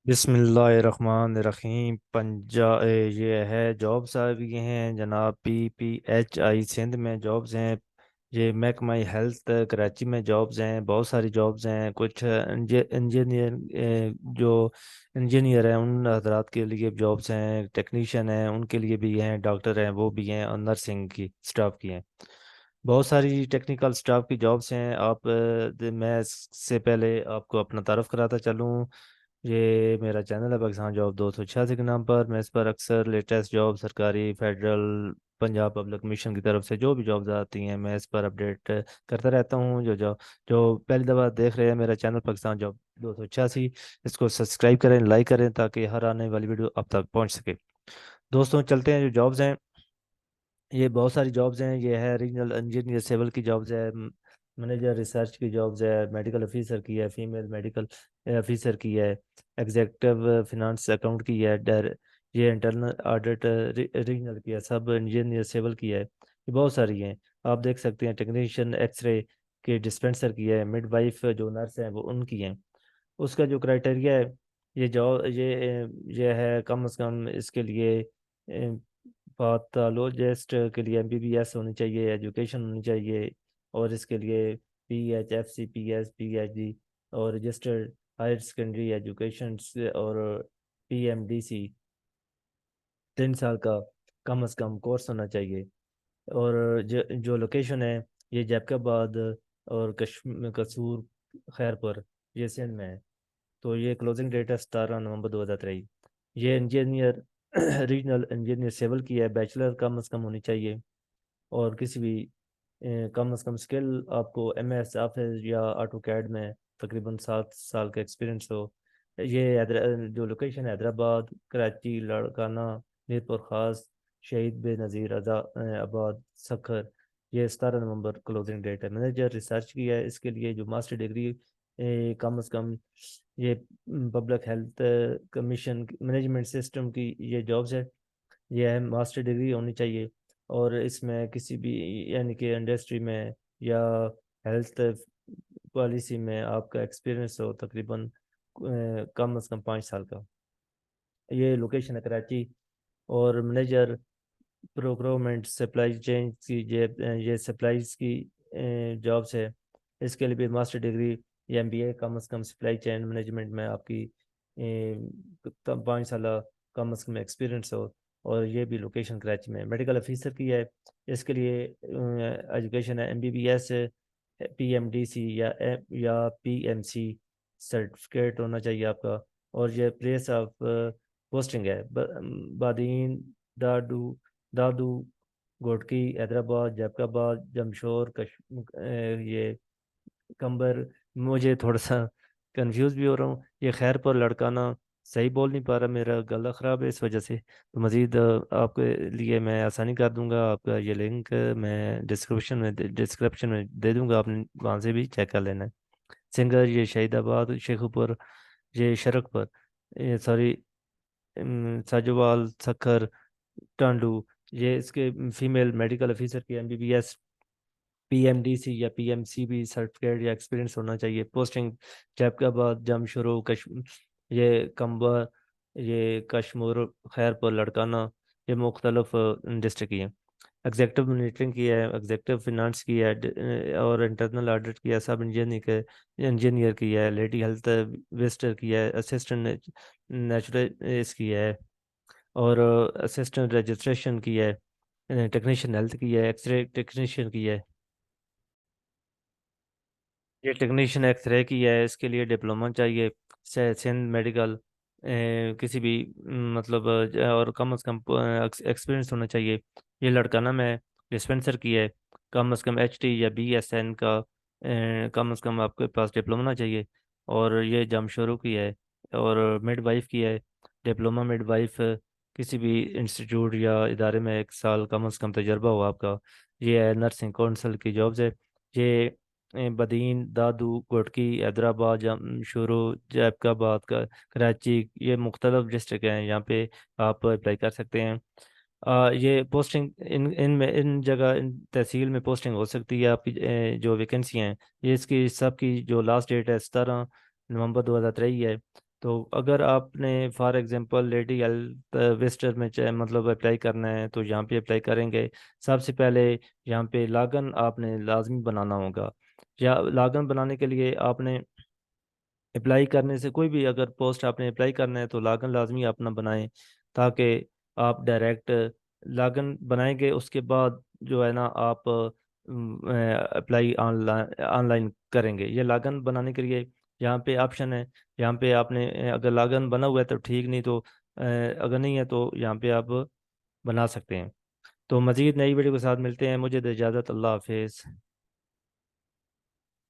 بسم اللہ الرحمن الرحیم یہ ہے جابس آ گئی ہیں جناب PPHI سندھ میں جابز ہیں۔ یہ محکمہ ہیلتھ کراچی میں جابز ہیں، بہت ساری جابز ہیں۔ کچھ انجینئر جو انجینئر ہیں ان حضرات کے لیے جابز ہیں، ٹیکنیشین ہیں ان کے لیے بھی ہیں، ڈاکٹر ہیں وہ بھی ہیں، اور نرسنگ کی سٹاف کی ہیں۔ بہت ساری ٹیکنیکل سٹاف کی جابس ہیں۔ میں اس سے پہلے آپ کو اپنا تعارف کراتا چلوں۔ یہ میرا چینل ہے پاکستان جاب 286 کے نام پر۔ میں اس پر اکثر لیٹسٹ جاب سرکاری، فیڈرل، پنجاب پبلک مشن کی طرف سے جو بھی جابز آتی ہیں میں اس پر اپڈیٹ کرتا رہتا ہوں۔ جو پہلی دفعہ دیکھ رہے ہیں میرا چینل پاکستان جاب 286، اس کو سبسکرائب کریں، لائک کریں تاکہ ہر آنے والی ویڈیو اب تک پہنچ سکے۔ دوستوں چلتے ہیں، جو جابز ہیں یہ بہت ساری جابز ہیں۔ یہ ہے ریجنل انجینئر سیول کی جابز ہے، مینیجر ریسرچ کی جابز ہے، میڈیکل افیسر کی ہے، فیمیل میڈیکل افیسر کی ہے، ایگزیکٹو فنانس اکاؤنٹ کی ہے، یہ انٹرنل آڈٹ ریجنل کی ہے، سب انجینئر سیول کی ہے۔ یہ بہت ساری ہیں، آپ دیکھ سکتے ہیں۔ ٹیکنیشین ایکس رے کے ڈسپینسر کی ہے، مڈ وائف جو نرس ہیں وہ ان کی ہیں۔ اس کا جو کرائٹیریا ہے، یہ جو یہ ہے کم از کم اس کے لیے پیتھولوجسٹ کے لیے MBBS ہونی چاہیے، ایجوکیشن ہونی چاہیے، اور اس کے لیے PHFCPS PhD اور رجسٹرڈ ہائر سیکنڈری ایجوکیشن، اور PMDC 3 سال کا کم از کم کورس ہونا چاہیے۔ اور جو لوکیشن ہے یہ جیب آباد اور قصور خیر پر، یہ سندھ میں ہے۔ تو یہ کلوزنگ ڈیٹ ہے 17 نومبر 2023۔ یہ انجینئر ریجنل انجینئر سیول کی ہے، بیچلر کم از کم ہونی چاہیے، اور کسی بھی کم از کم اسکل آپ کو MS آفس یا آٹو کیڈ میں تقریباً 7 سال کا ایکسپیرینس ہو۔ یہ جو لوکیشن ہے حیدرآباد، کراچی، لاڑکانہ، میر پور خاص، شہید بے نظیر آباد، سکھر۔ یہ 17 نومبر کلوزنگ ڈیٹ ہے۔ مینیجر ریسرچ کی ہے، اس کے لیے جو ماسٹر ڈگری کم از کم یہ public health commission management system کی یہ جابز ہے، یہ ہے ماسٹر ڈگری ہونی چاہیے، اور اس میں کسی بھی یعنی کہ انڈسٹری میں یا ہیلتھ پالیسی میں آپ کا ایکسپیرینس ہو تقریباً کم از کم 5 سال کا۔ یہ لوکیشن ہے کراچی، اور مینیجر پروکرومنٹ سپلائی چین کی یہ سپلائیز کی جابس ہے۔ اس کے لیے بھی ماسٹر ڈگری یا MBA کم از کم سپلائی چین مینجمنٹ میں آپ کی 5 سالہ کم از کم ایکسپیرینس ہو، اور یہ بھی لوکیشن کراچی میں۔ میڈیکل افیسر کی ہے، اس کے لیے ایجوکیشن ہے MBBS PMDC یا PMC سرٹیفکیٹ ہونا چاہیے آپ کا۔ اور یہ پلیس آف پوسٹنگ ہے بادین، دادو، گوٹکی، حیدرآباد، جیب آباد، جمشور، یہ کمبر۔ مجھے تھوڑا سا کنفیوز بھی ہو رہا ہوں، یہ خیر پر لڑکانہ صحیح بول نہیں پا رہا، میرا گلا خراب ہے اس وجہ سے۔ تو مزید آپ کے لیے میں آسانی کر دوں گا، آپ کا یہ لنک میں ڈسکرپشن میں دے دوں گا، آپ نے وہاں سے بھی چیک کر لینا ہے۔ سنگر یہ شہید آباد، شیخو پور، یہ شرک پر، سوری ساجوال، سکھر، ٹانڈو۔ یہ اس کے فیمیل میڈیکل افیسر کی MBBS PMDC یا PMC بھی سرٹیفکیٹ یا ایکسپیرینس ہونا چاہیے۔ پوسٹنگ جیب آباد، جمشورو، یہ کمبا، یہ کشمور، خیر پر، لڑکانہ، یہ مختلف ڈسٹرکٹ کی ہیں۔ ایگزیکٹو مانیٹرنگ کی ہے، ایگزیکٹو فنانس کی ہے، اور انٹرنل آڈٹ کی ہے، سب انجینئر کی ہے، لیڈی ہیلتھ وزٹر کی ہے، اسسٹنٹ نیچرل اس کی ہے، اور اسسٹنٹ رجسٹریشن کی ہے، ٹیکنیشین ہیلتھ کی ہے، ایکس رے ٹیکنیشین کی ہے۔ یہ ٹیکنیشین ایکس رے کی ہے، اس کے لیے ڈپلومہ چاہیے، سندھ میڈیکل کسی بھی مطلب اور کم از کم ایکسپیرینس ہونا چاہیے۔ یہ لڑکانہ میں ڈسپینسر کی ہے، کم از کم HT یا BSN کا کم از کم آپ کے پاس ڈپلومہ ہونا چاہیے۔ اور یہ جمشورو کی ہے، اور مڈ وائف کی ہے، ڈپلومہ مڈ وائف کسی بھی انسٹیٹیوٹ یا ادارے میں 1 سال کم از کم تجربہ ہو آپ کا۔ یہ ہے نرسنگ کونسل کی جابز ہے۔ یہ بدین، دادو، گوٹکی، حیدرآباد، جمشورو، جیب آباد کا، کراچی، یہ مختلف ڈسٹرکٹ ہیں، یہاں پہ آپ اپلائی کر سکتے ہیں۔ یہ پوسٹنگ ان جگہ ان تحصیل میں پوسٹنگ ہو سکتی ہے آپ کی جو ویکنسی ہیں۔ یہ اس کی سب کی جو لاسٹ ڈیٹ ہے 17 نومبر 2023 ہے۔ تو اگر آپ نے for example lady health visitor میں مطلب اپلائی کرنا ہے تو یہاں پہ اپلائی کریں گے. سب سے پہلے یہاں پہ لاگن آپ نے لازمی بنانا ہوگا. یا لاگن بنانے کے لیے آپ نے اپلائی کرنے سے کوئی بھی اگر پوسٹ آپ نے اپلائی کرنا ہے تو لاگن لازمی اپنا بنائیں، تاکہ آپ ڈائریکٹ لاگن بنائیں گے. اس کے بعد جو ہے نا آپ اپلائی آن لائن کریں گے. یہ لاگن بنانے کے لیے یہاں پہ آپشن ہے. یہاں پہ آپ نے اگر لاگن بنا ہوا ہے تو ٹھیک، نہیں تو اگر نہیں ہے تو یہاں پہ آپ بنا سکتے ہیں. تو مزید نئی ویڈیو کے ساتھ ملتے ہیں. مجھے دے اجازت. اللہ حافظ.